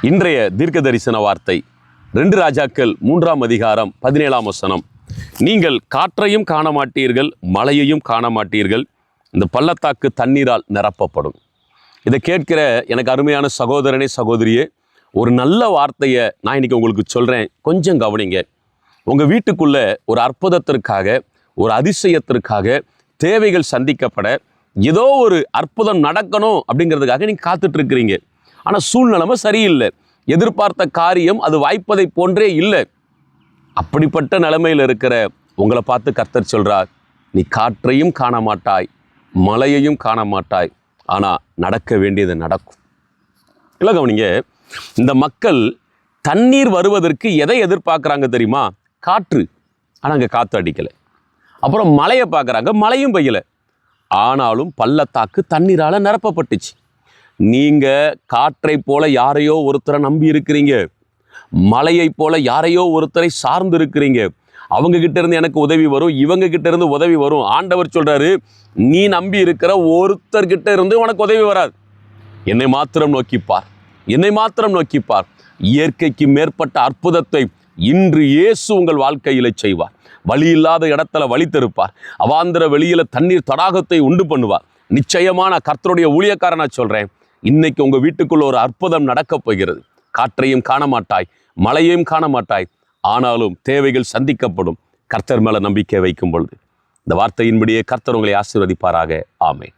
இன்றைய தீர்க்க தரிசன வார்த்தை 2 ராஜாக்கள் 3ஆம் அதிகாரம் 17ஆம் வசனம். நீங்கள் காற்றையும் காண மாட்டீர்கள், மழையையும் காண மாட்டீர்கள், இந்த பள்ளத்தாக்கு தண்ணீரால் நிரப்பப்படும். இதை கேட்கிற எனக்கு அருமையான சகோதரனே சகோதரியே, ஒரு நல்ல வார்த்தையை நான் இன்னைக்கு உங்களுக்கு சொல்கிறேன், கொஞ்சம் கவனிங்க. உங்கள் வீட்டுக்குள்ள ஒரு அற்புதத்திற்காக, ஒரு அதிசயத்திற்காக, தேவைகள் சந்திக்கப்பட, ஏதோ ஒரு அற்புதம் நடக்கணும் அப்படிங்கிறதுக்காக நீங்கள் காத்துட்ருக்கிறீங்க. ஆனால் சூழ்நிலைமை சரியில்லை. எதிர்பார்த்த காரியம் அது வாய்ப்பதை போன்றே இல்லை. அப்படிப்பட்ட நிலைமையில் இருக்கிற உங்களை பார்த்து கர்த்தர் சொல்கிறார், நீ காற்றையும் காண மாட்டாய், மழையையும் காண மாட்டாய், ஆனால் நடக்க வேண்டியது நடக்கும். இல்லை கவனிங்க, இந்த மக்கள் தண்ணீர் வருவதற்கு எதை எதிர்பார்க்குறாங்க தெரியுமா? காற்று. ஆனால் அங்கே காற்று அடிக்கலை. அப்புறம் மழையை பார்க்குறாங்க, மழையும் பெய்யலை. ஆனாலும் பள்ளத்தாக்கு தண்ணீரால் நிரப்பப்பட்டுச்சு. நீங்கள் காற்றை போல யாரையோ ஒருத்தரை நம்பி இருக்கிறீங்க, மலையை போல யாரையோ ஒருத்தரை சார்ந்து இருக்கிறீங்க. அவங்க கிட்ட இருந்து எனக்கு உதவி வரும், இவங்க கிட்ட இருந்து உதவி வரும். ஆண்டவர் சொல்றாரு, நீ நம்பி இருக்கிற ஒருத்தர்கிட்ட இருந்து உனக்கு உதவி வராது. என்னை மாத்திரம் நோக்கிப்பார், என்னை மாத்திரம் நோக்கிப்பார். இயற்கைக்கு மேற்பட்ட அற்புதத்தை இன்று இயேசு உங்கள் வாழ்க்கையில செய்வார். வழி இல்லாத இடத்துல வழி தருப்பார். அவாந்திர வெளியில தண்ணீர் தடாகத்தை உண்டு பண்ணுவார். நிச்சயமான கர்த்தருடைய ஊழியக்காரனா சொல்றேன், இன்னைக்கு உங்க வீட்டுக்குள்ள ஒரு அற்புதம் நடக்கப் போகிறது. காற்றையும் காண மாட்டாய், மழையையும் காண மாட்டாய், ஆனாலும் தேவைகள் சந்திக்கப்படும். கர்த்தர் மேல நம்பிக்கை வைக்கும் பொழுது இந்த வார்த்தையின்படியே கர்த்தர் உங்களை ஆசீர்வதிப்பாராக. ஆமென்.